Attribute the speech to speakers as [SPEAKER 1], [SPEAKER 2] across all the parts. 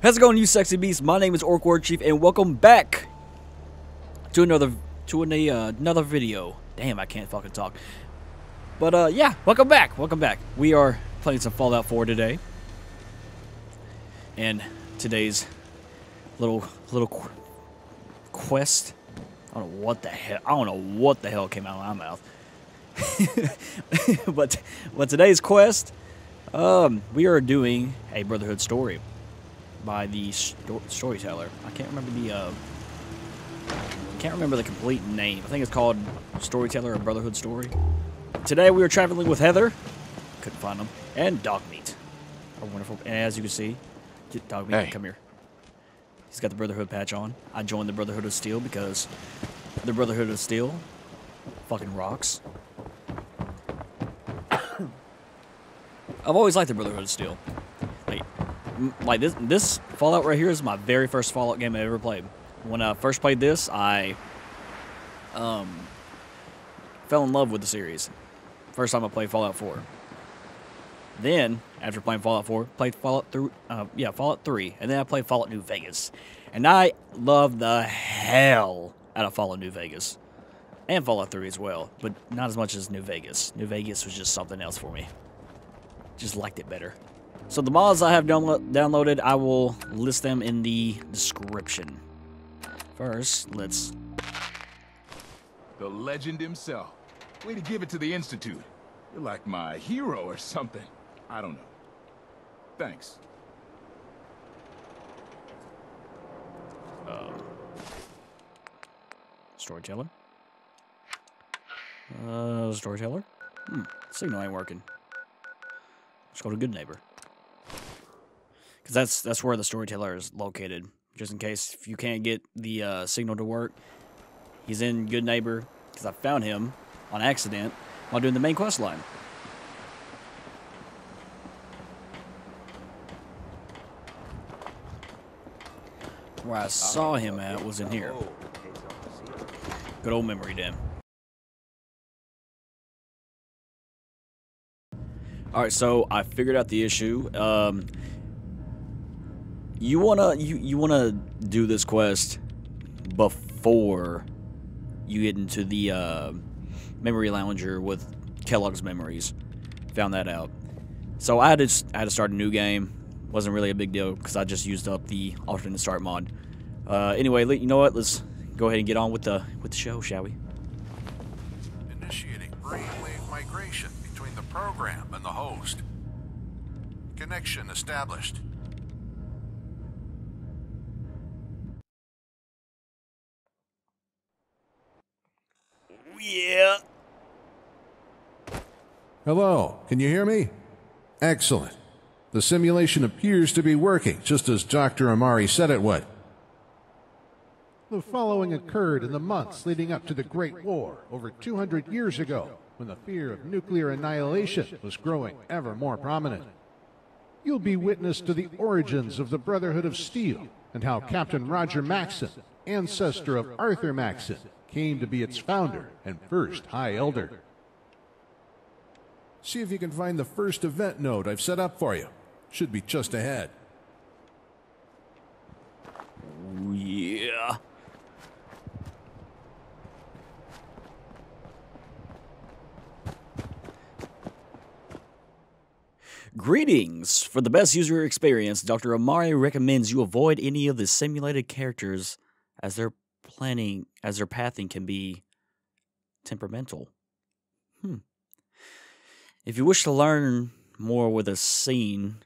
[SPEAKER 1] How's it going, you sexy beasts? My name is Orc Ward Chief, and welcome back to another video. Damn, I can't fucking talk. But yeah, welcome back. Welcome back. We are playing some Fallout 4 today, and today's little quest. I don't know what the hell. I don't know what the hell came out of my mouth. but today's quest, we are doing a Brotherhood story by the Storyteller. I can't remember the complete name. I think it's called Storyteller, a Brotherhood story. Today we are traveling with Heather. Couldn't find them. And DOGMEAT. Our wonderful. And as you can see, DOGMEAT, hey. Come here. He's got the Brotherhood patch on. I joined the Brotherhood of Steel because the Brotherhood of Steel fucking rocks. I've always liked the Brotherhood of Steel. Like this Fallout right here is my very first Fallout game I ever played. When I first played this, I fell in love with the series. First time I played Fallout 4. Then, after playing Fallout 4, played Fallout 3, and then I played Fallout New Vegas. And I love the hell out of Fallout New Vegas. And Fallout 3 as well, but not as much as New Vegas. New Vegas was just something else for me. Just liked it better. So the mods I have downloaded, I will list them in the description. First, let's...
[SPEAKER 2] The legend himself. Way to give it to the Institute. You're like my hero or something. I don't know. Thanks.
[SPEAKER 1] Storyteller? Storyteller? Signal ain't working. Let's go to Good Neighbor. Because that's where the Storyteller is located. Just in case if you can't get the signal to work. He's in Good Neighbor. Because I found him on accident while doing the main quest line. Where I saw him at was in here. Good old memory den. Alright, so I figured out the issue. You wanna do this quest before you get into the memory lounger with Kellogg's memories. Found that out. So I had to start a new game. Wasn't really a big deal because I just used up the alternate start mod. Anyway, you know what? Let's go ahead and get on with the show, shall we?
[SPEAKER 3] Initiating brainwave migration between the program and the host. Connection established.
[SPEAKER 1] Yeah.
[SPEAKER 4] Hello, can you hear me? Excellent. The simulation appears to be working, just as Dr. Amari said it would.
[SPEAKER 5] The following occurred in the months leading up to the Great War over 200 years ago, when the fear of nuclear annihilation was growing ever more prominent. You'll be witness to the origins of the Brotherhood of Steel and how Captain Roger Maxson, ancestor of Arthur Maxson, came to be its founder and first High Elder.
[SPEAKER 4] See if you can find the first event node I've set up for you. Should be just ahead.
[SPEAKER 1] Oh, yeah. Greetings! For the best user experience, Dr. Amari recommends you avoid any of the simulated characters as their pathing can be temperamental. If you wish to learn more with a scene,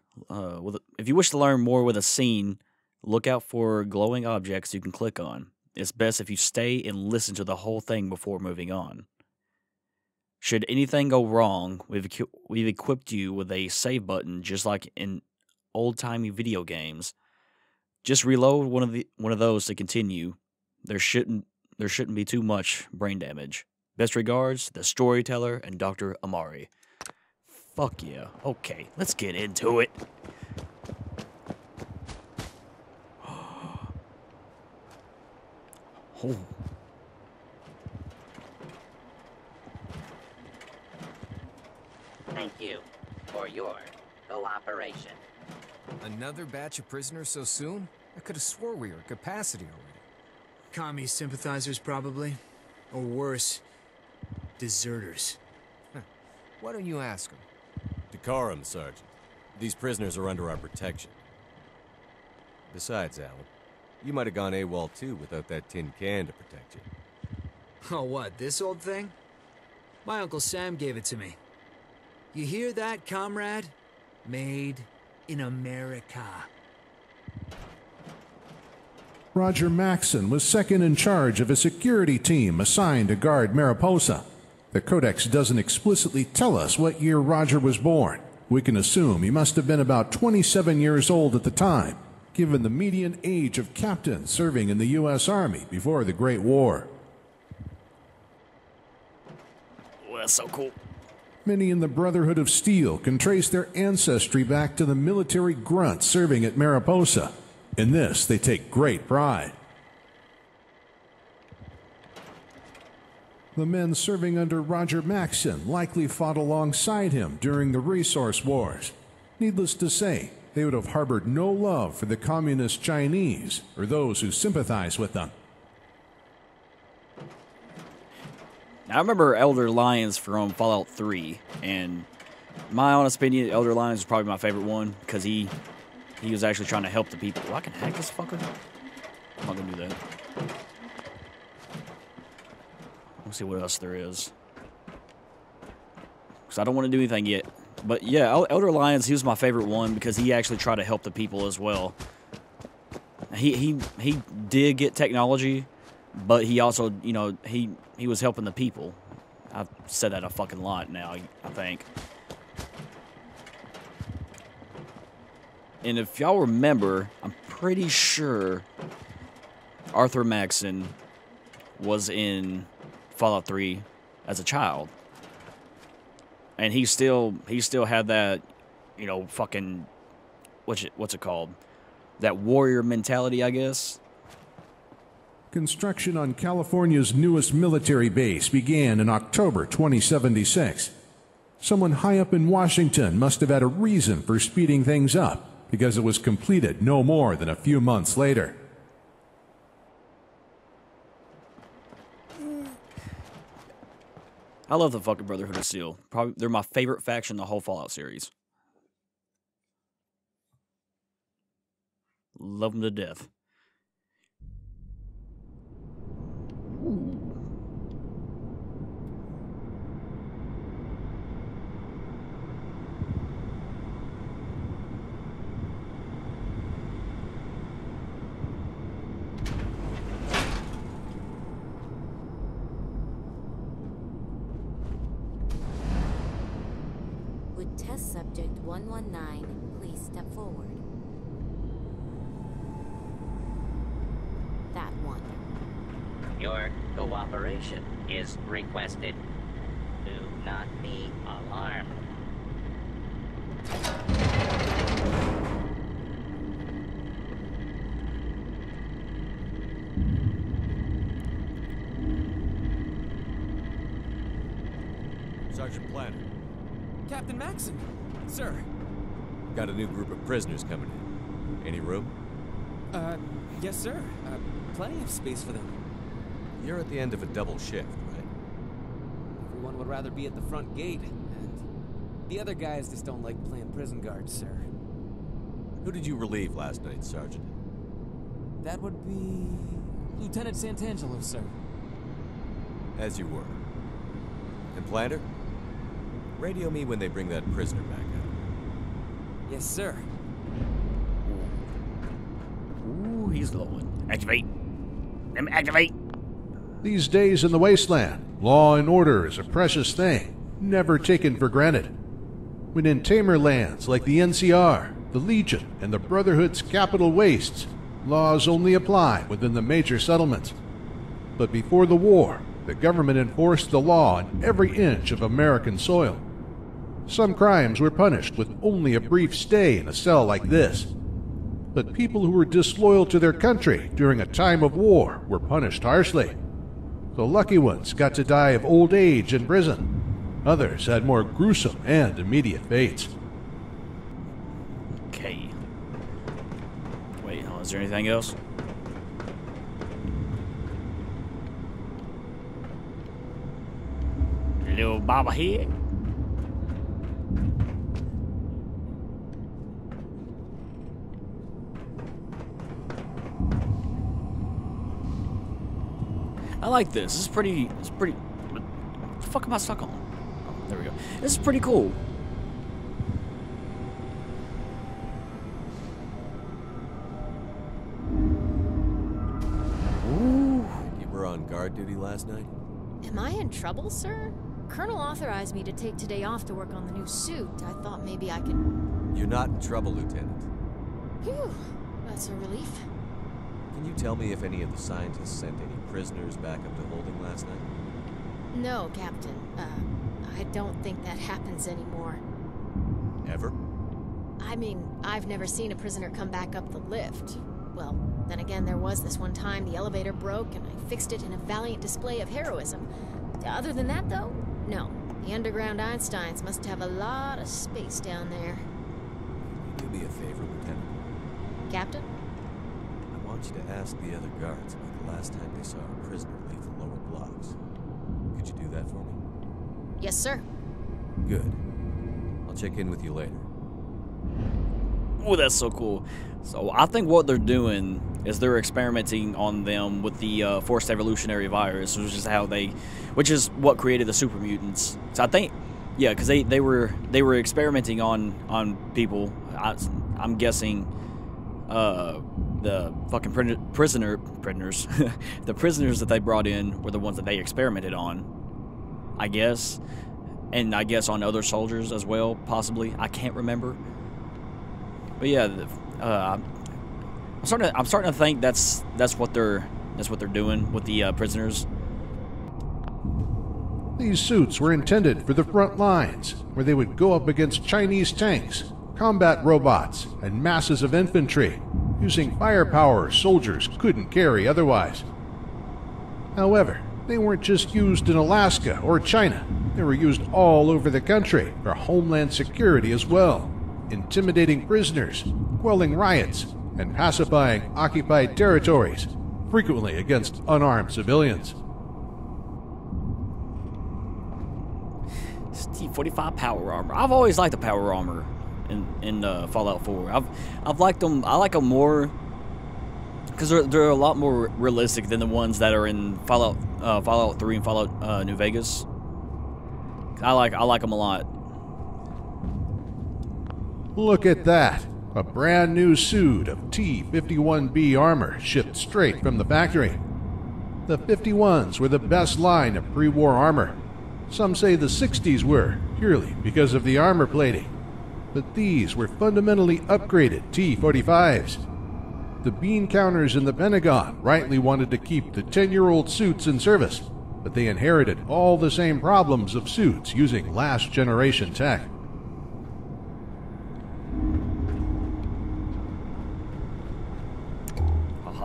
[SPEAKER 1] look out for glowing objects you can click on. It's best if you stay and listen to the whole thing before moving on. Should anything go wrong, we've equipped you with a save button, just like in old-timey video games. Just reload one of those to continue. There shouldn't be too much brain damage. Best regards, the Storyteller and Dr. Amari. Fuck yeah. Okay, let's get into it. Oh.
[SPEAKER 6] Thank you for your cooperation. Another batch of prisoners so soon? I could have swore we were at capacity already.
[SPEAKER 7] Commie sympathizers, probably. Or worse, deserters.
[SPEAKER 6] Why don't you ask them?
[SPEAKER 8] Decorum, Sergeant. These prisoners are under our protection. Besides, Alan, you might have gone AWOL too without that tin can to protect you.
[SPEAKER 7] Oh, what, this old thing? My Uncle Sam gave it to me. You hear that, comrade? Made in America.
[SPEAKER 4] Roger Maxson was second in charge of a security team assigned to guard Mariposa. The Codex doesn't explicitly tell us what year Roger was born. We can assume he must have been about 27 years old at the time, given the median age of captains serving in the U.S. Army before the Great War.
[SPEAKER 1] Well, that's so cool.
[SPEAKER 4] Many in the Brotherhood of Steel can trace their ancestry back to the military grunts serving at Mariposa. In this, they take great pride. The men serving under Roger Maxson likely fought alongside him during the Resource Wars. Needless to say, they would have harbored no love for the communist Chinese or those who sympathize with them.
[SPEAKER 1] Now, I remember Elder Lyons from Fallout 3, and my honest opinion, Elder Lyons is probably my favorite one because he was actually trying to help the people. Oh, I can hack this fucker? I'm not going to do that. Let's see what else there is. Because I don't want to do anything yet. But yeah, Elder Lyons, he was my favorite one because he actually tried to help the people as well. He did get technology, but he also, you know, he was helping the people. I've said that a fucking lot now, I think. And if y'all remember, I'm pretty sure Arthur Maxson was in Fallout 3 as a child. And he still had that, you know, fucking, what's it called? That warrior mentality, I guess.
[SPEAKER 4] Construction on California's newest military base began in October 2076. Someone high up in Washington must have had a reason for speeding things up, because it was completed no more than a few months later.
[SPEAKER 1] I love the fucking Brotherhood of Steel. Probably they're my favorite faction in the whole Fallout series. Love them to death.
[SPEAKER 9] Would test subject 119 please step forward? That one.
[SPEAKER 10] Your cooperation is requested. Do not be alarmed.
[SPEAKER 8] Sergeant Planner.
[SPEAKER 6] Captain Maxson, sir.
[SPEAKER 8] Got a new group of prisoners coming in. Any room?
[SPEAKER 6] Yes, sir. Plenty of space for them.
[SPEAKER 8] You're at the end of a double shift, right?
[SPEAKER 6] Everyone would rather be at the front gate, and the other guys just don't like playing prison guard, sir.
[SPEAKER 8] Who did you relieve last night, Sergeant?
[SPEAKER 6] That would be Lieutenant Santangelo, sir.
[SPEAKER 8] As you were. And Planner? Radio me when they bring that prisoner back out.
[SPEAKER 6] Yes, sir.
[SPEAKER 1] Ooh, he's glowing. Activate. Activate.
[SPEAKER 5] These days in the wasteland, law and order is a precious thing, never taken for granted. When in tamer lands like the NCR, the Legion, and the Brotherhood's capital wastes, laws only apply within the major settlements. But before the war, the government enforced the law on every inch of American soil. Some crimes were punished with only a brief stay in a cell like this. But people who were disloyal to their country during a time of war were punished harshly. The lucky ones got to die of old age in prison. Others had more gruesome and immediate fates.
[SPEAKER 1] Okay. Is there anything else? Little Baba here. I like this. This is pretty. It's pretty. What the fuck am I stuck on? Oh, there we go. This is pretty cool.
[SPEAKER 8] Ooh. You were on guard duty last night?
[SPEAKER 11] Am I in trouble, sir? Colonel authorized me to take today off to work on the new suit. I thought maybe I could...
[SPEAKER 8] You're not in trouble, Lieutenant.
[SPEAKER 11] Phew, that's a relief.
[SPEAKER 8] Can you tell me if any of the scientists sent any prisoners back up to holding last night?
[SPEAKER 11] No, Captain. I don't think that happens anymore.
[SPEAKER 8] Ever?
[SPEAKER 11] I mean, I've never seen a prisoner come back up the lift. Well, then again, there was this one time the elevator broke and I fixed it in a valiant display of heroism. Other than that, though, no. The underground Einsteins must have a lot of space down there.
[SPEAKER 8] Do me a favor, Lieutenant.
[SPEAKER 11] Captain?
[SPEAKER 8] I want you to ask the other guards about the last time they saw a prisoner leave the lower blocks. Could you do that for me?
[SPEAKER 11] Yes, sir.
[SPEAKER 8] Good. I'll check in with you later.
[SPEAKER 1] Oh, that's so cool. So I think what they're doing is they're experimenting on them with the forced evolutionary virus, which is what created the super mutants. So I think, yeah, because they were experimenting on people. I'm guessing the fucking prisoners, the prisoners that they brought in were the ones that they experimented on, I guess, and I guess on other soldiers as well, possibly. I can't remember. But yeah, I'm starting to think that's what they're doing with the prisoners.
[SPEAKER 5] These suits were intended for the front lines, where they would go up against Chinese tanks, combat robots, and masses of infantry, using firepower soldiers couldn't carry otherwise. However, they weren't just used in Alaska or China. They were used all over the country for homeland security as well, intimidating prisoners, quelling riots, and pacifying occupied territories, frequently against unarmed civilians.
[SPEAKER 1] T-45 power armor. I've always liked the power armor in Fallout 4. I've liked them. I like them more because they're a lot more realistic than the ones that are in Fallout 3 and Fallout New Vegas. I like them a lot.
[SPEAKER 5] Look at that! A brand new suit of T-51B armor shipped straight from the factory. The 51s were the best line of pre-war armor. Some say the 60s were, purely because of the armor plating. But these were fundamentally upgraded T-45s. The bean counters in the Pentagon rightly wanted to keep the 10-year-old suits in service, but they inherited all the same problems of suits using last-generation tech.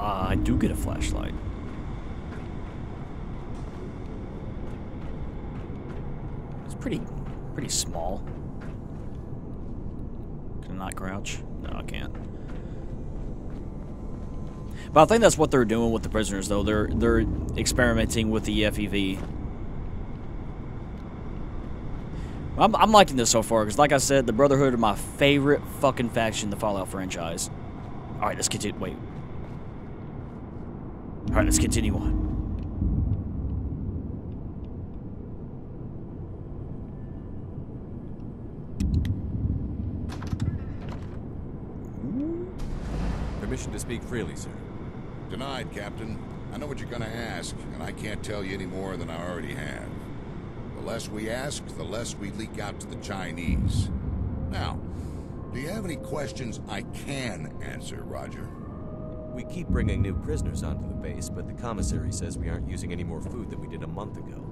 [SPEAKER 1] I do get a flashlight. It's pretty small. Can I not crouch? No, I can't. But I think that's what they're doing with the prisoners, though. They're experimenting with the FEV. I'm liking this so far, because like I said, the Brotherhood are my favorite fucking faction in the Fallout franchise. Alright, let's continue. Wait. Alright, let's continue on.
[SPEAKER 8] Permission to speak freely, sir.
[SPEAKER 12] Denied, Captain. I know what you're gonna ask, and I can't tell you any more than I already have. The less we ask, the less we leak out to the Chinese. Now, do you have any questions I can answer, Roger?
[SPEAKER 8] We keep bringing new prisoners onto the base, but the commissary says we aren't using any more food than we did a month ago.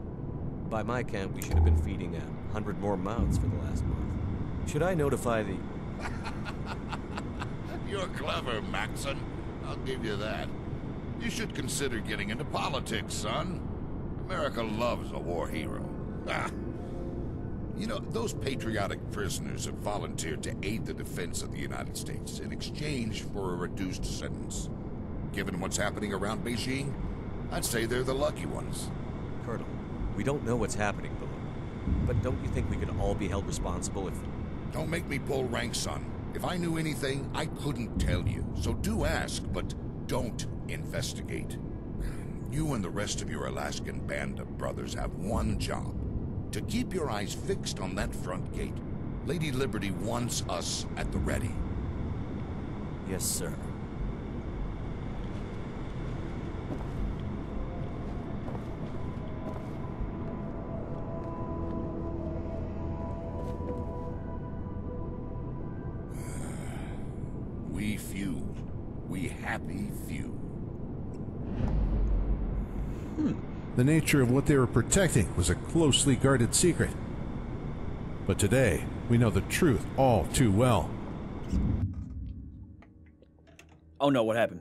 [SPEAKER 8] By my count, we should have been feeding 100 more mouths for the last month. Should I notify the...
[SPEAKER 12] You're clever, Maxon. I'll give you that. You should consider getting into politics, son. America loves a war hero. Ah. You know, those patriotic prisoners have volunteered to aid the defense of the United States in exchange for a reduced sentence. Given what's happening around Beijing, I'd say they're the lucky ones.
[SPEAKER 8] Colonel, we don't know what's happening below. But don't you think we could all be held responsible if...
[SPEAKER 12] Don't make me pull rank, son. If I knew anything, I couldn't tell you. So do ask, but don't investigate. You and the rest of your Alaskan band of brothers have one job. To keep your eyes fixed on that front gate. Lady Liberty wants us at the ready.
[SPEAKER 8] Yes, sir.
[SPEAKER 12] We few. We happy few.
[SPEAKER 4] The nature of what they were protecting was a closely guarded secret. But today, we know the truth all too well.
[SPEAKER 1] Oh no, what happened?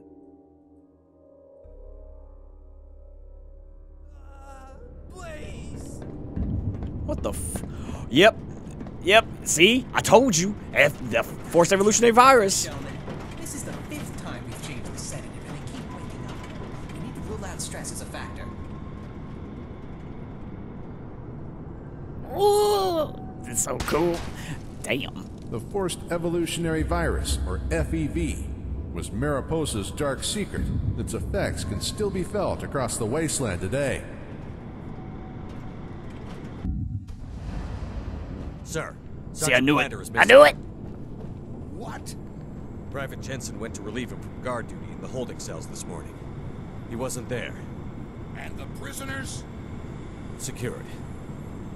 [SPEAKER 6] Please.
[SPEAKER 1] What the f... Yep. Yep. See? I told you. The forced evolutionary virus.
[SPEAKER 13] Gentlemen, this is the 5th time we've changed the sedative and they keep waking up. We need to rule out stress as a factor.
[SPEAKER 1] Ooh, this is so cool. Damn.
[SPEAKER 4] The forced evolutionary virus, or FEV, was Mariposa's dark secret. Its effects can still be felt across the wasteland today.
[SPEAKER 8] Sir.
[SPEAKER 1] See, I knew it.
[SPEAKER 8] Is
[SPEAKER 1] I knew it.
[SPEAKER 12] What?
[SPEAKER 8] Private Jensen went to relieve him from guard duty in the holding cells this morning. He wasn't there.
[SPEAKER 12] And the prisoners?
[SPEAKER 8] Secured.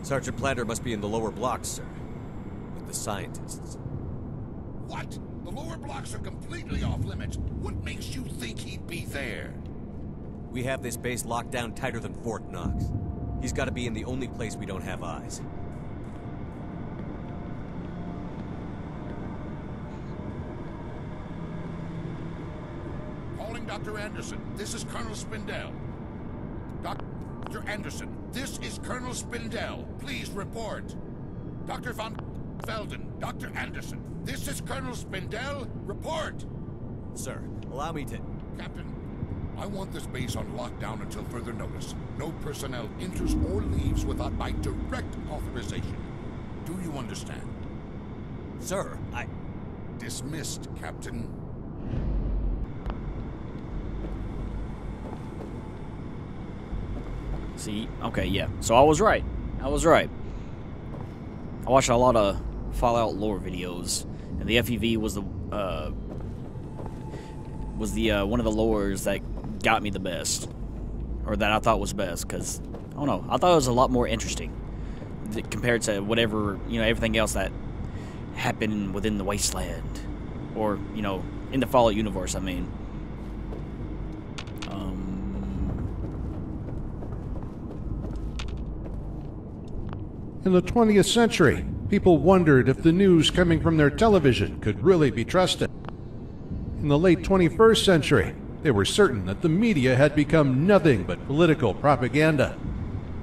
[SPEAKER 8] Sergeant Planter must be in the lower blocks, sir. With the scientists.
[SPEAKER 12] What? The lower blocks are completely off limits. What makes you think he'd be there?
[SPEAKER 8] We have this base locked down tighter than Fort Knox. He's got to be in the only place we don't have eyes.
[SPEAKER 12] Calling Dr. Anderson. This is Colonel Spindell. Dr. Anderson, this is Colonel Spindell. Please report. Dr. von Felden, Dr. Anderson, this is Colonel Spindell. Report.
[SPEAKER 8] Sir, allow me to...
[SPEAKER 12] Captain, I want this base on lockdown until further notice. No personnel enters or leaves without my direct authorization. Do you understand?
[SPEAKER 8] Sir, I...
[SPEAKER 12] Dismissed, Captain.
[SPEAKER 1] See, okay, yeah. So I was right. I was right. I watched a lot of Fallout lore videos, and the FEV was the one of the lores that got me the best, or that I thought was best. Because I don't know, I thought it was a lot more interesting compared to whatever, you know, everything else that happened within the wasteland, or, you know, in the Fallout universe. I mean.
[SPEAKER 5] In the 20th century, people wondered if the news coming from their television could really be trusted. In the late 21st century, they were certain that the media had become nothing but political propaganda.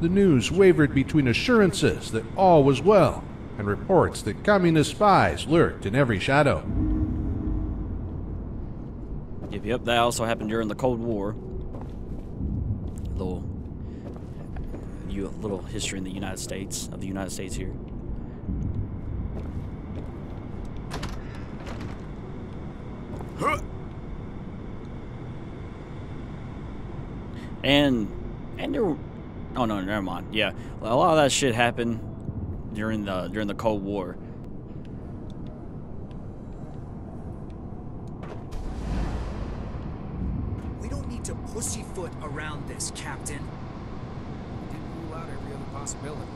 [SPEAKER 5] The news wavered between assurances that all was well and reports that communist spies lurked in every shadow.
[SPEAKER 1] Yep, that also happened during the Cold War. Little history in the United States, of the United States here. And there were, oh no, never mind. Yeah, a lot of that shit happened during the Cold War.
[SPEAKER 7] We don't need to pussyfoot around this, Captain.
[SPEAKER 6] Out every other possibility.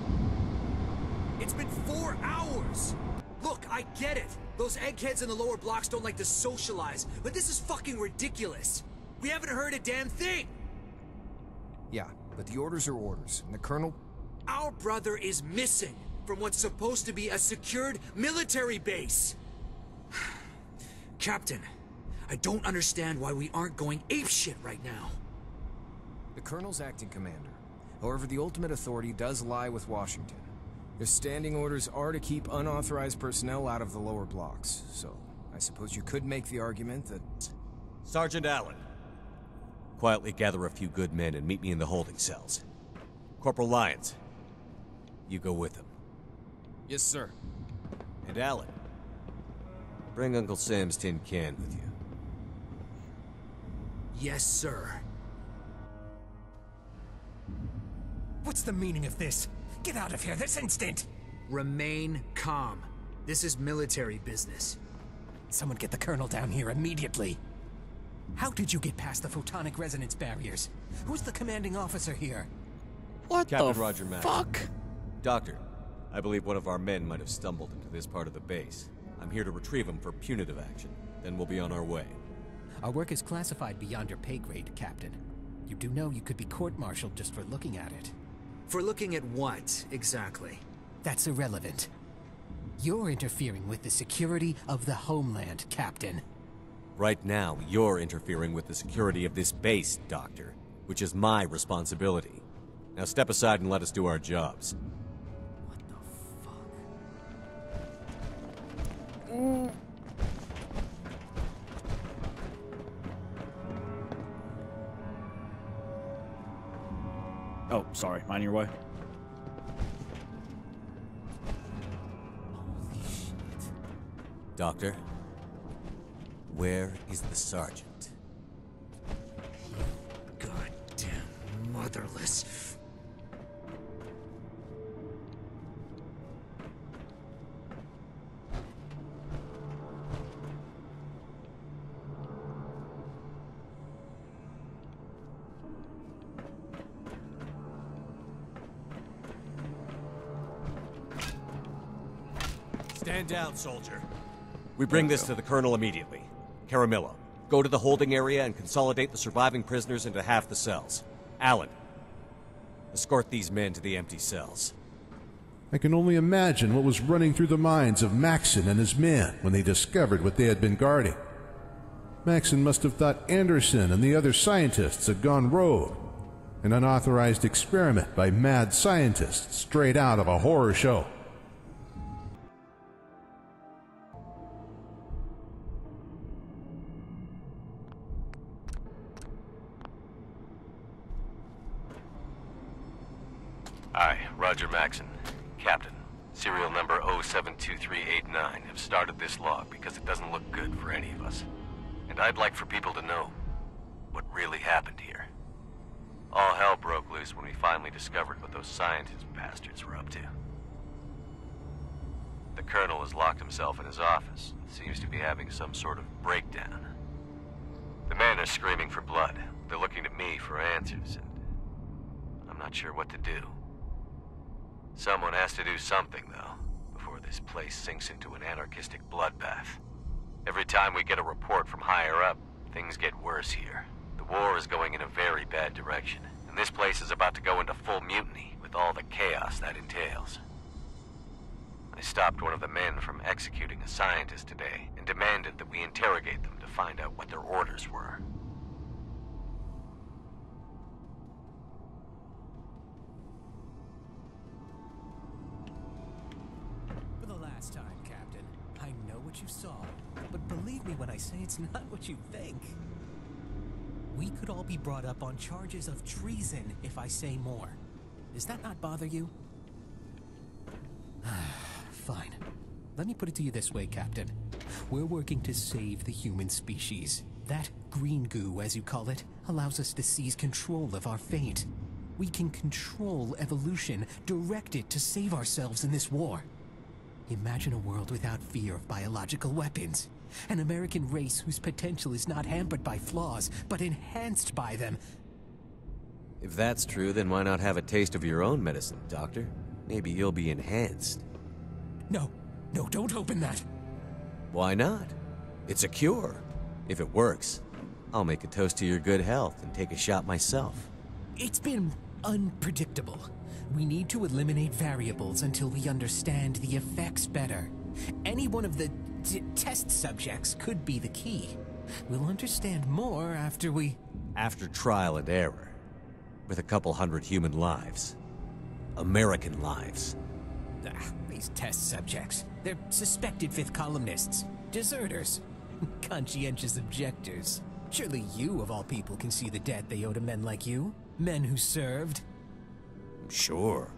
[SPEAKER 7] It's been 4 hours! Look, I get it. Those eggheads in the lower blocks don't like to socialize, but this is fucking ridiculous. We haven't heard a damn thing!
[SPEAKER 6] Yeah, but the orders are orders, and the Colonel...
[SPEAKER 7] Our brother is missing from what's supposed to be a secured military base. Captain, I don't understand why we aren't going apeshit right now.
[SPEAKER 6] The Colonel's acting commander. However, the ultimate authority does lie with Washington.
[SPEAKER 14] Your standing orders are to keep unauthorized personnel out of the lower blocks, so I suppose you could make the argument that...
[SPEAKER 8] Sergeant Allen, quietly gather a few good men and meet me in the holding cells. Corporal Lyons, you go with them.
[SPEAKER 14] Yes, sir.
[SPEAKER 8] And Allen, bring Uncle Sam's tin can with you.
[SPEAKER 7] Yes, sir.
[SPEAKER 13] What's the meaning of this? Get out of here this instant!
[SPEAKER 7] Remain calm. This is military business.
[SPEAKER 13] Someone get the Colonel down here immediately. How did you get past the photonic resonance barriers? Who's the commanding officer here?
[SPEAKER 1] What
[SPEAKER 8] Captain
[SPEAKER 1] the
[SPEAKER 8] Roger Mack.
[SPEAKER 1] fuck?
[SPEAKER 8] Doctor, I believe one of our men might have stumbled into this part of the base. I'm here to retrieve him for punitive action. Then we'll be on our way.
[SPEAKER 13] Our work is classified beyond your pay grade, Captain. You do know you could be court-martialed just for looking at it.
[SPEAKER 7] For looking at what, exactly?
[SPEAKER 13] That's irrelevant. You're interfering with the security of the homeland, Captain.
[SPEAKER 8] Right now, you're interfering with the security of this base, Doctor, which is my responsibility. Now step aside and let us do our jobs.
[SPEAKER 7] What the fuck?
[SPEAKER 1] Oh, sorry. Mind your way.
[SPEAKER 13] Holy shit.
[SPEAKER 8] Doctor, where is the sergeant?
[SPEAKER 7] Goddamn motherless.
[SPEAKER 8] Stand down, soldier. We bring this to the Colonel immediately. Caramillo, go to the holding area and consolidate the surviving prisoners into half the cells. Allen, escort these men to the empty cells.
[SPEAKER 4] I can only imagine what was running through the minds of Maxson and his men when they discovered what they had been guarding. Maxson must have thought Anderson and the other scientists had gone rogue. An unauthorized experiment by mad scientists straight out of a horror show.
[SPEAKER 15] Hi, Roger Maxson, Captain. Serial number 072389 have started this log because it doesn't look good for any of us. And I'd like for people to know what really happened here. All hell broke loose when we finally discovered what those scientist bastards were up to. The Colonel has locked himself in his office and seems to be having some sort of breakdown. The men are screaming for blood. They're looking to me for answers, and I'm not sure what to do. Someone has to do something, though, before this place sinks into an anarchistic bloodbath. Every time we get a report from higher up, things get worse here. The war is going in a very bad direction, and this place is about to go into full mutiny with all the chaos that entails. I stopped one of the men from executing a scientist today and demanded that we interrogate them to find out what their orders were.
[SPEAKER 13] For the last time, Captain, I know what you saw, but believe me when I say it's not what you think. We could all be brought up on charges of treason if I say more. Does that not bother you? Fine. Let me put it to you this way, Captain. We're working to save the human species. That green goo, as you call it, allows us to seize control of our fate. We can control evolution, direct it to save ourselves in this war. Imagine a world without fear of biological weapons. An American race whose potential is not hampered by flaws, but enhanced by them.
[SPEAKER 8] If that's true, then why not have a taste of your own medicine, Doctor? Maybe you'll be enhanced.
[SPEAKER 13] No, don't open that.
[SPEAKER 8] Why not? It's a cure. If it works, I'll make a toast to your good health and take a shot myself.
[SPEAKER 13] It's been unpredictable. We need to eliminate variables until we understand the effects better. Any one of the test subjects could be the key. We'll understand more after we...
[SPEAKER 8] After trial and error. With a couple hundred human lives. American lives.
[SPEAKER 13] These test subjects. They're suspected fifth columnists. Deserters. Conscientious objectors. Surely you, of all people, can see the debt they owe to men like you? Men who served?
[SPEAKER 8] Sure.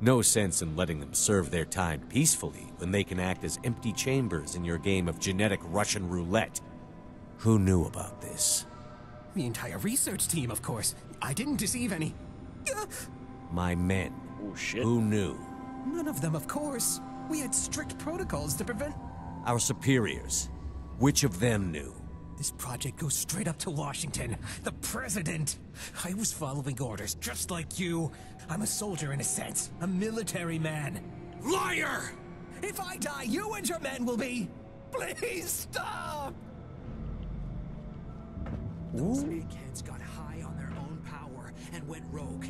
[SPEAKER 8] No sense in letting them serve their time peacefully when they can act as empty chambers in your game of genetic Russian roulette. Who knew about this?
[SPEAKER 13] The entire research team, of course. I didn't deceive any.
[SPEAKER 8] My men.
[SPEAKER 1] Oh, shit.
[SPEAKER 8] Who knew?
[SPEAKER 13] None of them, of course. We had strict protocols to prevent...
[SPEAKER 8] Our superiors. Which of them knew?
[SPEAKER 13] This project goes straight up to Washington. The president! I was following orders, just like you. I'm a soldier in a sense. A military man. Liar! If I die, you and your men will be... Please stop!
[SPEAKER 7] Those eggheads got high on their own power and went rogue.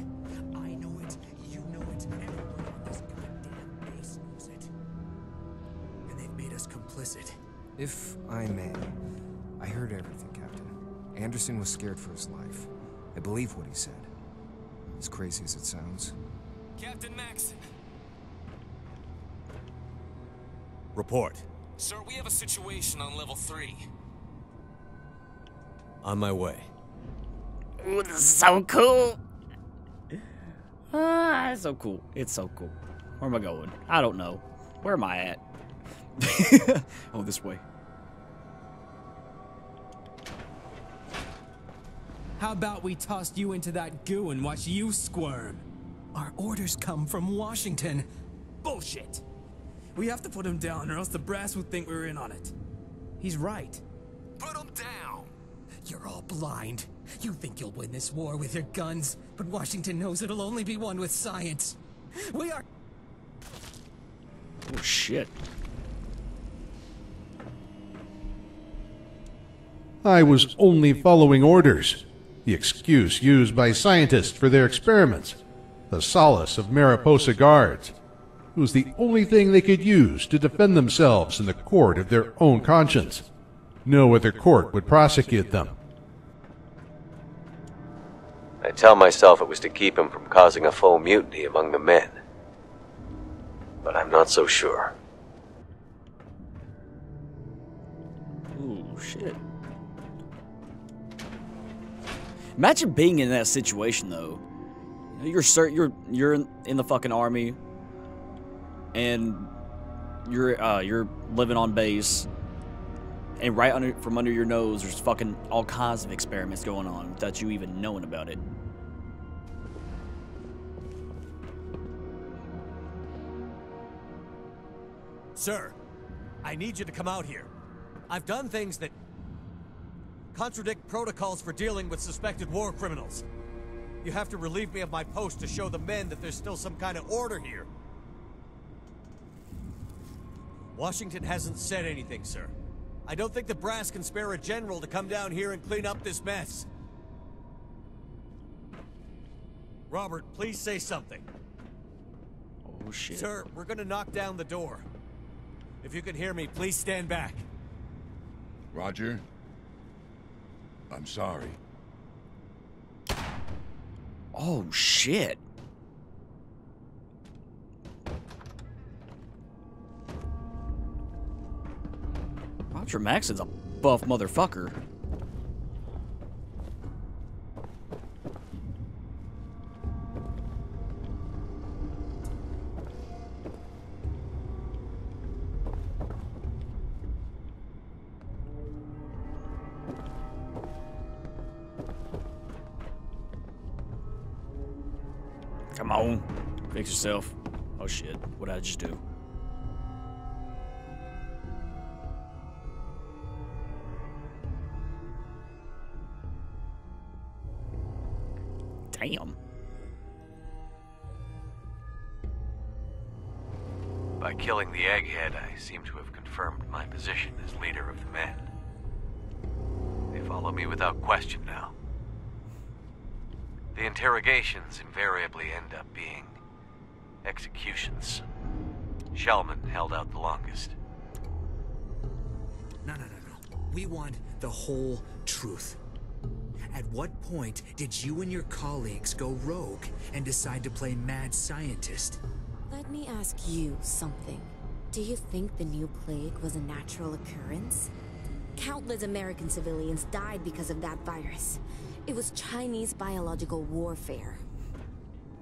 [SPEAKER 7] I know it, you know it, everyone on this goddamn base knows it. And they've made us complicit.
[SPEAKER 14] If I may, I heard everything, Captain. Anderson was scared for his life. I believe what he said. As crazy as it sounds.
[SPEAKER 6] Captain Maxson.
[SPEAKER 8] Report.
[SPEAKER 6] Sir, we have a situation on level 3.
[SPEAKER 8] On my way.
[SPEAKER 1] Ooh, this is so cool. It's so cool. It's so cool. Where am I going? I don't know. Where am I at? Oh, this way.
[SPEAKER 6] How about we tossed you into that goo and watch you squirm?
[SPEAKER 13] Our orders come from Washington.
[SPEAKER 6] Bullshit. We have to put him down or else the brass would think we were in on it. He's right.
[SPEAKER 13] Put him down! You're all blind. You think you'll win this war with your guns, but Washington knows it'll only be won with science. We are...
[SPEAKER 1] Oh, shit.
[SPEAKER 5] I was only following orders. The excuse used by scientists for their experiments. The solace of Mariposa guards. It was the only thing they could use to defend themselves in the court of their own conscience. No other court would prosecute them.
[SPEAKER 15] I tell myself it was to keep him from causing a full mutiny among the men. But I'm not so sure.
[SPEAKER 1] Ooh, shit. Imagine being in that situation, though. You're in the fucking army, and you're living on base, and right from under your nose, there's fucking all kinds of experiments going on without you even knowing about it.
[SPEAKER 8] Sir, I need you to come out here. I've done things that contradict protocols for dealing with suspected war criminals. You have to relieve me of my post to show the men that there's still some kind of order here. Washington hasn't said anything, sir. I don't think the brass can spare a general to come down here and clean up this mess. Robert, please say something.
[SPEAKER 1] Oh, shit.
[SPEAKER 8] Sir, we're gonna knock down the door. If you can hear me, please stand back.
[SPEAKER 12] Roger. I'm sorry.
[SPEAKER 1] Oh, shit. Roger Maxson's a buff motherfucker. Come on. Fix yourself. Oh shit. What did I just do? Damn.
[SPEAKER 15] By killing the egghead, I seem to have confirmed my position as leader of the men. They follow me without question now. The interrogations invariably end up being executions. Shellman held out the longest.
[SPEAKER 7] No. We want the whole truth. At what point did you and your colleagues go rogue and decide to play mad scientist?
[SPEAKER 9] Let me ask you something. Do you think the new plague was a natural occurrence? Countless American civilians died because of that virus. It was Chinese biological warfare.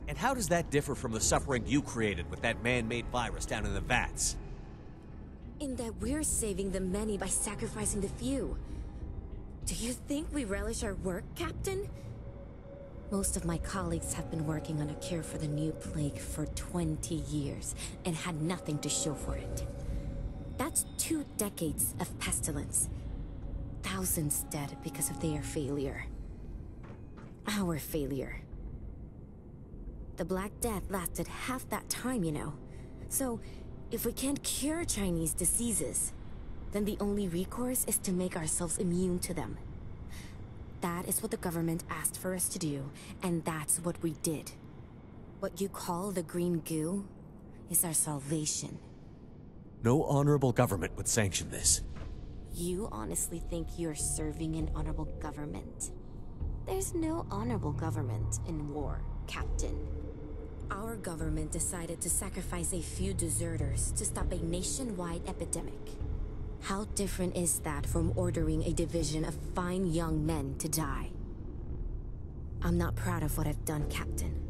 [SPEAKER 8] And how does that differ from the suffering you created with that man-made virus down in the vats?
[SPEAKER 9] In that we're saving the many by sacrificing the few. Do you think we relish our work, Captain? Most of my colleagues have been working on a cure for the new plague for 20 years and had nothing to show for it. That's 2 decades of pestilence. Thousands dead because of their failure. Our failure. The Black Death lasted half that time, you know. So, if we can't cure Chinese diseases, then the only recourse is to make ourselves immune to them. That is what the government asked for us to do, and that's what we did. What you call the green goo is our salvation.
[SPEAKER 8] No honorable government would sanction this.
[SPEAKER 9] You honestly think you're serving an honorable government? There's no honorable government in war, Captain. Our government decided to sacrifice a few deserters to stop a nationwide epidemic. How different is that from ordering a division of fine young men to die? I'm not proud of what I've done, Captain.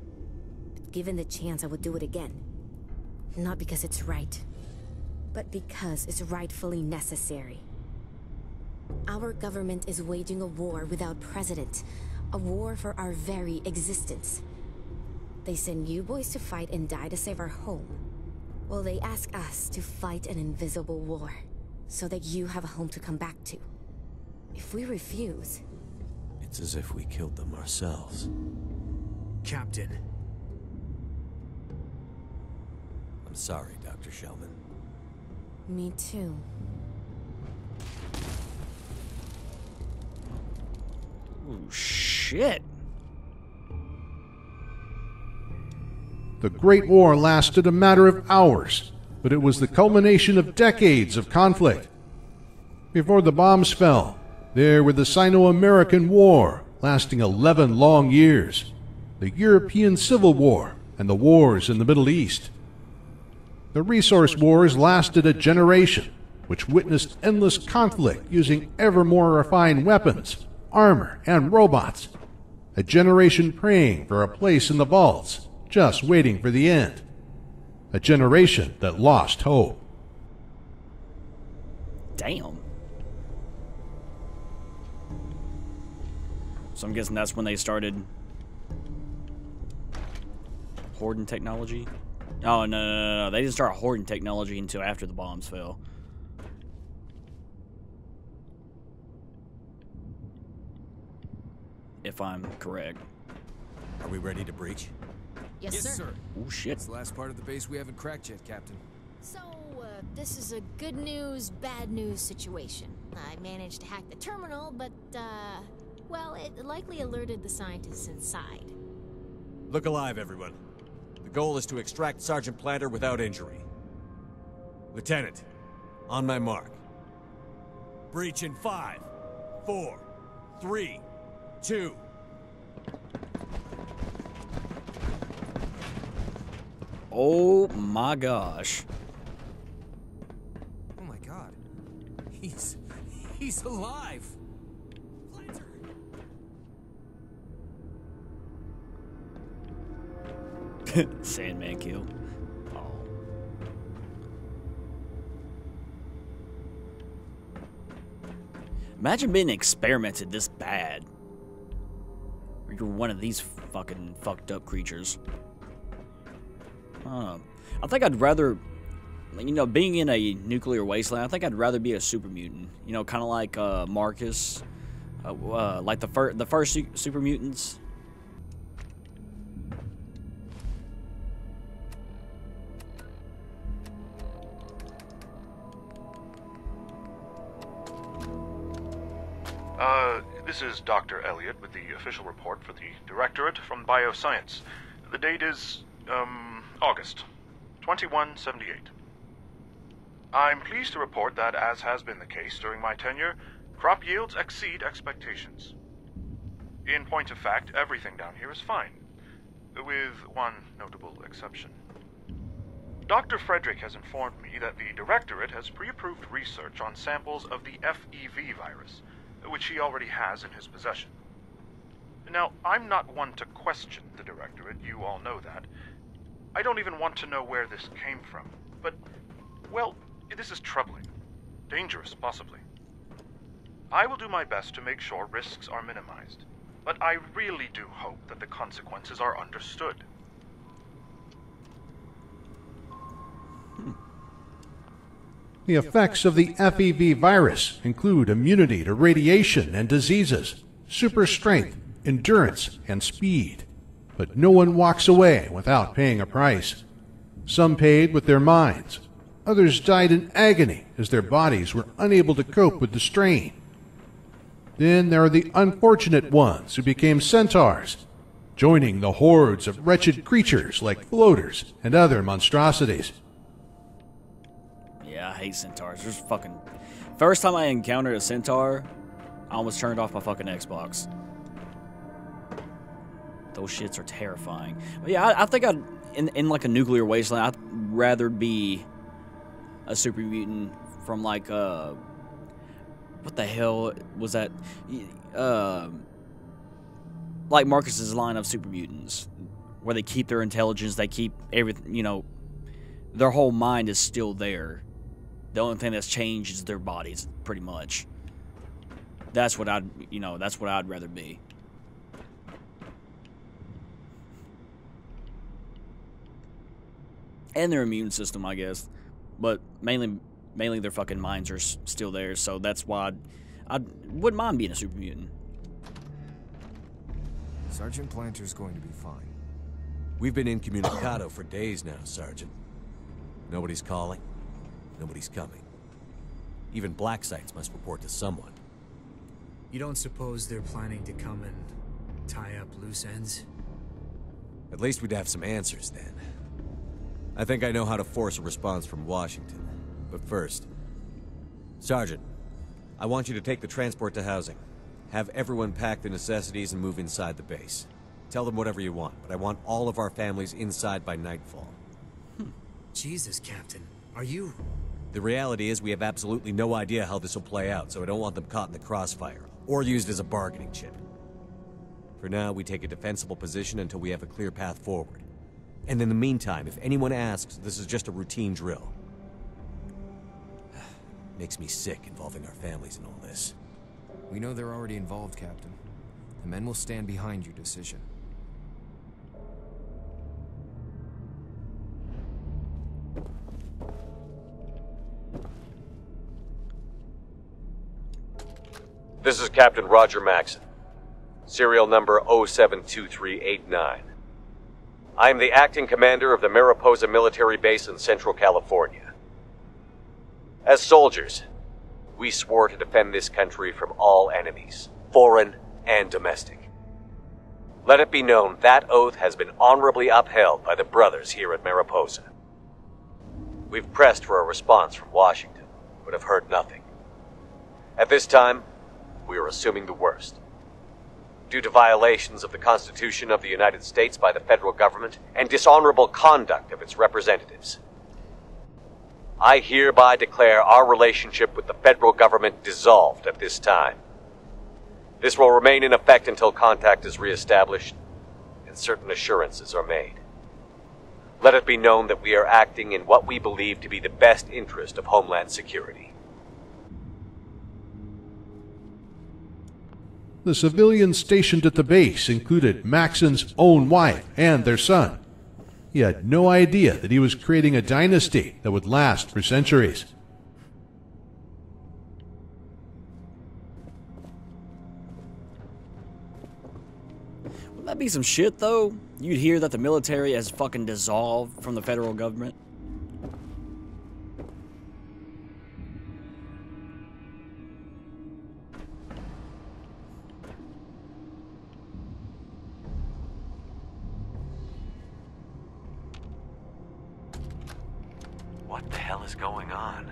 [SPEAKER 9] But given the chance, I would do it again. Not because it's right, but because it's rightfully necessary. Our government is waging a war without precedent, a war for our very existence. They send you boys to fight and die to save our home. Well, they ask us to fight an invisible war, so that you have a home to come back to. If we refuse...
[SPEAKER 8] It's as if we killed them ourselves.
[SPEAKER 7] Captain.
[SPEAKER 8] I'm sorry, Dr. Shellman.
[SPEAKER 9] Me too.
[SPEAKER 1] Oh, shit.
[SPEAKER 5] The Great War lasted a matter of hours, but it was the culmination of decades of conflict. Before the bombs fell, there were the Sino-American War, lasting 11 long years, the European Civil War, and the wars in the Middle East. The Resource Wars lasted a generation, which witnessed endless conflict using ever more refined weapons, armor, and robots. A generation praying for a place in the vaults, just waiting for the end. A generation that lost hope.
[SPEAKER 1] Damn. So I'm guessing that's when they started hoarding technology? Oh, no. They didn't start hoarding technology until after the bombs fell. If I'm correct.
[SPEAKER 8] Are we ready to breach?
[SPEAKER 11] Yes, sir.
[SPEAKER 1] Oh, shit.
[SPEAKER 14] It's the last part of the base we haven't cracked yet, Captain.
[SPEAKER 11] So, this is a good news, bad news situation. I managed to hack the terminal, but, well, it likely alerted the scientists inside.
[SPEAKER 8] Look alive, everyone. The goal is to extract Sergeant Planter without injury. Lieutenant, on my mark. Breach in 5, 4, 3, 2...
[SPEAKER 1] Oh my gosh.
[SPEAKER 14] Oh my god. He's alive. Planter.
[SPEAKER 1] Sandman kill. Oh. Imagine being experimented this bad. Or you're one of these fucking fucked up creatures. I think I'd rather, you know, being in a nuclear wasteland, I think I'd rather be a super mutant. You know, kind of like Marcus, like the first super mutants.
[SPEAKER 16] This is Dr. Elliot with the official report for the Directorate from Bioscience. The date is, August 2178. I'm pleased to report that, as has been the case during my tenure, crop yields exceed expectations. In point of fact, everything down here is fine, with one notable exception. Dr. Frederick has informed me that the Directorate has pre-approved research on samples of the Fev virus, which he already has in his possession. Now, I'm not one to question the Directorate, you all know that. I don't even want to know where this came from, but, well, this is troubling. Dangerous, possibly. I will do my best to make sure risks are minimized, but I really do hope that the consequences are understood.
[SPEAKER 5] The effects of the FEV virus include immunity to radiation and diseases, super strength, endurance, and speed. But no one walks away without paying a price. Some paid with their minds. Others died in agony as their bodies were unable to cope with the strain. Then there are the unfortunate ones who became centaurs, joining the hordes of wretched creatures like floaters and other monstrosities.
[SPEAKER 1] Yeah, I hate centaurs. There's fucking... First time I encountered a centaur, I almost turned off my fucking Xbox. Those shits are terrifying. But yeah, I think I'd... In like a nuclear wasteland, I'd rather be a super mutant from like, what the hell was that? Like Marcus's line of super mutants, where they keep their intelligence, they keep everything, you know, their whole mind is still there. The only thing that's changed is their bodies, pretty much. That's what I'd, you know, that's what I'd rather be. And their immune system, I guess. But mainly their fucking minds are still there, so that's why I wouldn't mind being a super mutant.
[SPEAKER 14] Sergeant Planter's going to be fine.
[SPEAKER 8] We've been incommunicado for days now, Sergeant. Nobody's calling. Nobody's coming. Even black sites must report to someone.
[SPEAKER 7] You don't suppose they're planning to come and tie up loose ends?
[SPEAKER 8] At least we'd have some answers then. I think I know how to force a response from Washington. But first... Sergeant, I want you to take the transport to housing. Have everyone pack the necessities and move inside the base. Tell them whatever you want, but I want all of our families inside by nightfall.
[SPEAKER 7] Jesus, Captain. Are you...
[SPEAKER 8] The reality is we have absolutely no idea how this will play out, so I don't want them caught in the crossfire, or used as a bargaining chip. For now, we take a defensible position until we have a clear path forward. And in the meantime, if anyone asks, this is just a routine drill. Makes me sick involving our families in all this.
[SPEAKER 14] We know they're already involved, Captain. The men will stand behind your decision.
[SPEAKER 15] This is Captain Roger Maxson. Serial number 072389. I am the acting commander of the Mariposa Military Base in Central California. As soldiers, we swore to defend this country from all enemies, foreign and domestic. Let it be known that oath has been honorably upheld by the brothers here at Mariposa. We've pressed for a response from Washington, but have heard nothing. At this time, we are assuming the worst. Due to violations of the Constitution of the United States by the federal government and dishonorable conduct of its representatives, I hereby declare our relationship with the federal government dissolved at this time. This will remain in effect until contact is reestablished and certain assurances are made. Let it be known that we are acting in what we believe to be the best interest of Homeland Security.
[SPEAKER 5] The civilians stationed at the base included Maxson's own wife and their son. He had no idea that he was creating a dynasty that would last for centuries.
[SPEAKER 1] Wouldn't that be some shit, though? You'd hear that the military has fucking dissolved from the federal government.
[SPEAKER 15] What the hell is going on?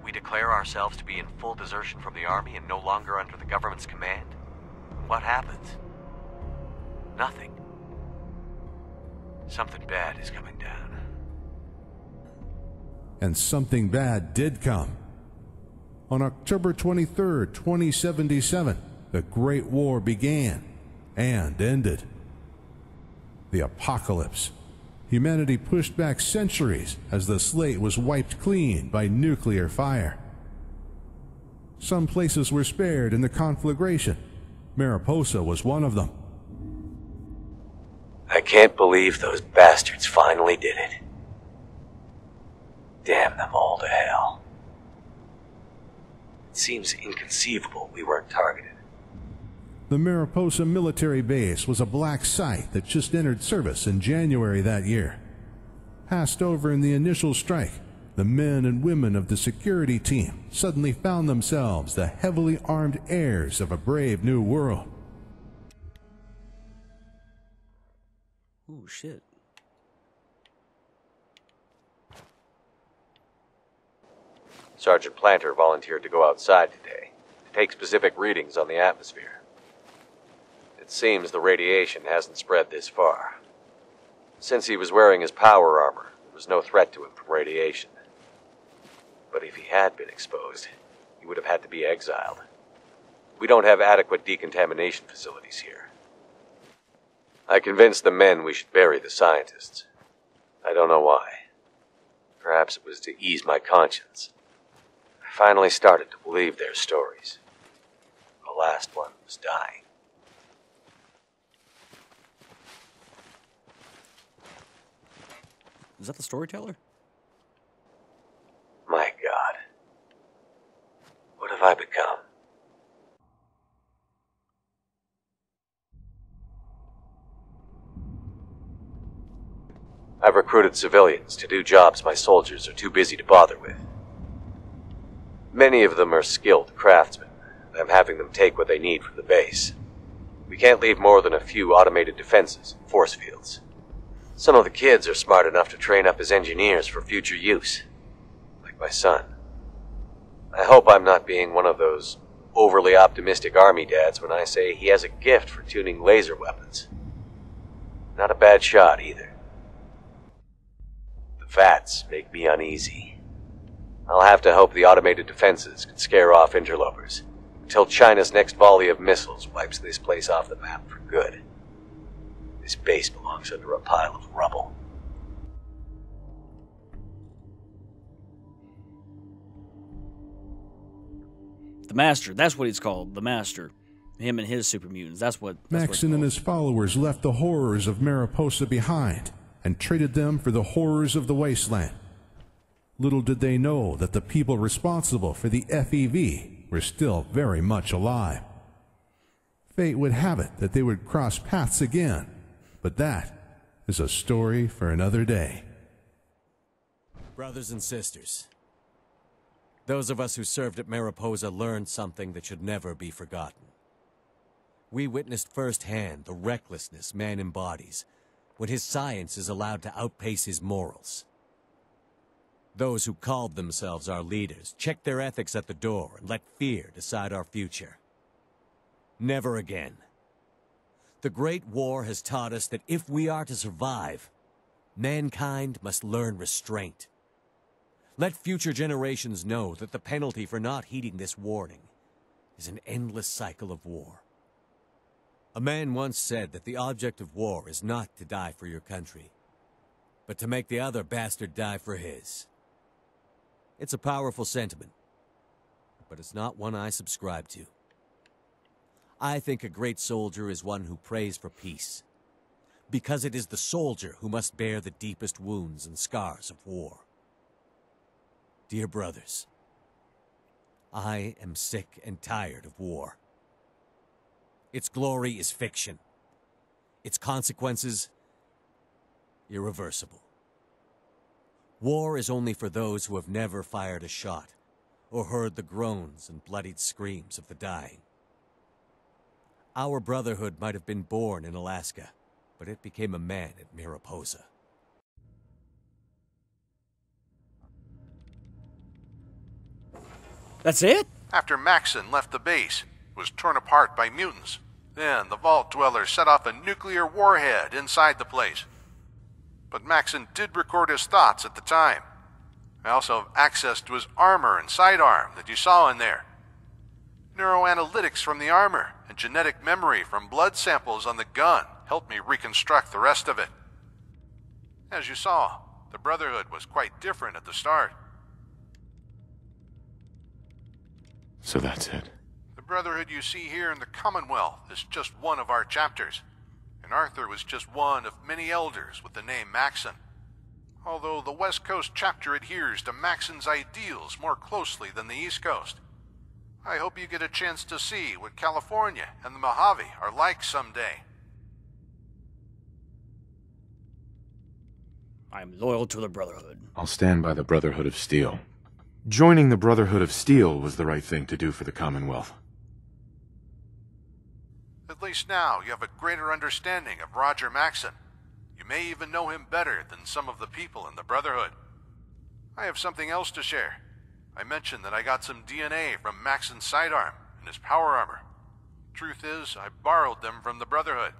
[SPEAKER 15] We declare ourselves to be in full desertion from the army and no longer under the government's command? What happens? Nothing. Something bad is coming down.
[SPEAKER 4] And something bad did come. On October 23rd, 2077, the Great War began and ended. The apocalypse. Humanity pushed back centuries as the slate was wiped clean by nuclear fire. Some places were spared in the conflagration. Mariposa was one of them.
[SPEAKER 15] I can't believe those bastards finally did it. Damn them all to hell. It seems inconceivable we weren't targeted.
[SPEAKER 4] The Mariposa military base was a black site that just entered service in January that year. Passed over in the initial strike, the men and women of the security team suddenly found themselves the heavily armed heirs of a brave new world.
[SPEAKER 1] Ooh, shit.
[SPEAKER 15] Sergeant Planter volunteered to go outside today to take specific readings on the atmosphere. It seems the radiation hasn't spread this far. Since he was wearing his power armor, there was no threat to him from radiation. But if he had been exposed, he would have had to be exiled. We don't have adequate decontamination facilities here. I convinced the men we should bury the scientists. I don't know why. Perhaps it was to ease my conscience. I finally started to believe their stories. The last one was dying.
[SPEAKER 1] Is that the storyteller?
[SPEAKER 15] My God. What have I become? I've recruited civilians to do jobs my soldiers are too busy to bother with. Many of them are skilled craftsmen, and I'm having them take what they need from the base. We can't leave more than a few automated defenses and force fields. Some of the kids are smart enough to train up as engineers for future use, like my son. I hope I'm not being one of those overly optimistic army dads when I say he has a gift for tuning laser weapons. Not a bad shot either. The VATs make me uneasy. I'll have to hope the automated defenses can scare off interlopers until China's next volley of missiles wipes this place off the map for good. This base belongs under a pile of rubble.
[SPEAKER 1] The Master, that's what he's called, the Master. Him and his super mutants, that's what
[SPEAKER 4] Maxon and his followers left the horrors of Mariposa behind and traded them for the horrors of the wasteland. Little did they know that the people responsible for the FEV were still very much alive. Fate would have it that they would cross paths again, but that is a story for another day.
[SPEAKER 8] Brothers and sisters, those of us who served at Mariposa learned something that should never be forgotten. We witnessed firsthand the recklessness man embodies when his science is allowed to outpace his morals. Those who called themselves our leaders checked their ethics at the door and let fear decide our future. Never again. The Great War has taught us that if we are to survive, mankind must learn restraint. Let future generations know that the penalty for not heeding this warning is an endless cycle of war. A man once said that the object of war is not to die for your country, but to make the other bastard die for his. It's a powerful sentiment, but it's not one I subscribe to. I think a great soldier is one who prays for peace, because it is the soldier who must bear the deepest wounds and scars of war. Dear brothers, I am sick and tired of war. Its glory is fiction. Its consequences, irreversible. War is only for those who have never fired a shot or heard the groans and bloodied screams of the dying. Our Brotherhood might have been born in Alaska, but it became a man at Mariposa.
[SPEAKER 1] That's it?
[SPEAKER 16] After Maxon left the base, was torn apart by mutants. Then the Vault Dwellers set off a nuclear warhead inside the place. But Maxon did record his thoughts at the time.
[SPEAKER 17] I also have access to his armor and sidearm that you saw in there. Neuroanalytics from the armor and genetic memory from blood samples on the gun helped me reconstruct the rest of it. As you saw, the Brotherhood was quite different at the start.
[SPEAKER 18] So that's it.
[SPEAKER 17] The Brotherhood you see here in the Commonwealth is just one of our chapters, and Arthur was just one of many elders with the name Maxon. Although the West Coast chapter adheres to Maxon's ideals more closely than the East Coast. I hope you get a chance to see what California and the Mojave are like someday.
[SPEAKER 1] I'm loyal to the Brotherhood.
[SPEAKER 18] I'll stand by the Brotherhood of Steel. Joining the Brotherhood of Steel was the right thing to do for the Commonwealth.
[SPEAKER 17] At least now you have a greater understanding of Roger Maxon. You may even know him better than some of the people in the Brotherhood. I have something else to share. I mentioned that I got some DNA from Maxon's sidearm and his power armor. Truth is, I borrowed them from the Brotherhood.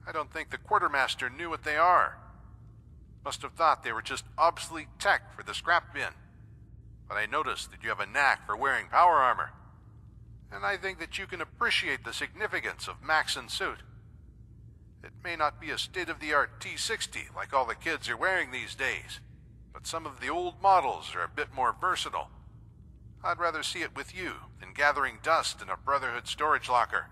[SPEAKER 17] I don't think the Quartermaster knew what they are. Must have thought they were just obsolete tech for the scrap bin. But I noticed that you have a knack for wearing power armor. And I think that you can appreciate the significance of Maxon's suit. It may not be a state-of-the-art T-60 like all the kids are wearing these days, but some of the old models are a bit more versatile. I'd rather see it with you than gathering dust in a Brotherhood storage locker.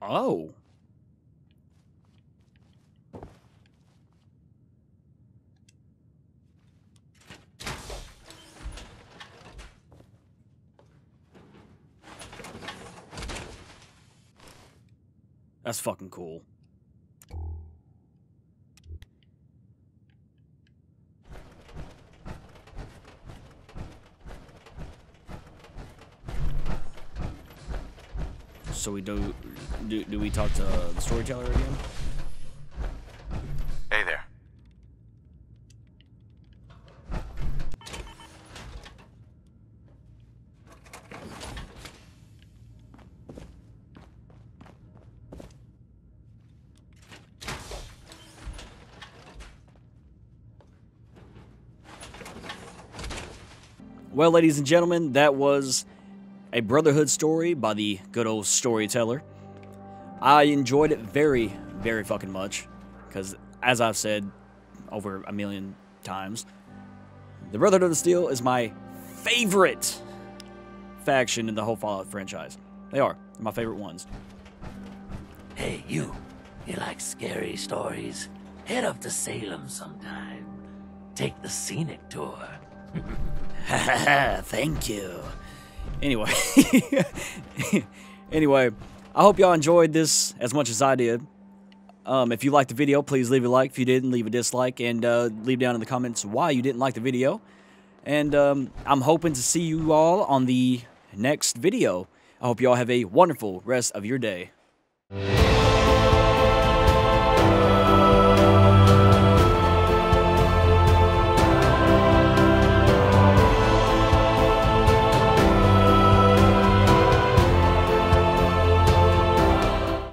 [SPEAKER 1] Oh. That's fucking cool. So we do we talk to the storyteller again?
[SPEAKER 18] Hey there.
[SPEAKER 1] Well, ladies and gentlemen, that was a Brotherhood story by the good old storyteller. I enjoyed it very, very fucking much, because as I've said over a million times, the Brotherhood of Steel is my favorite faction in the whole Fallout franchise. They are my favorite ones.
[SPEAKER 10] Hey, you like scary stories? Head up to Salem sometime. Take the scenic tour. Thank you.
[SPEAKER 1] Anyway, I hope y'all enjoyed this as much as I did. If you liked the video, please leave a like. If you didn't, leave a dislike, and leave down in the comments why you didn't like the video. And I'm hoping to see you all on the next video. I hope you all have a wonderful rest of your day.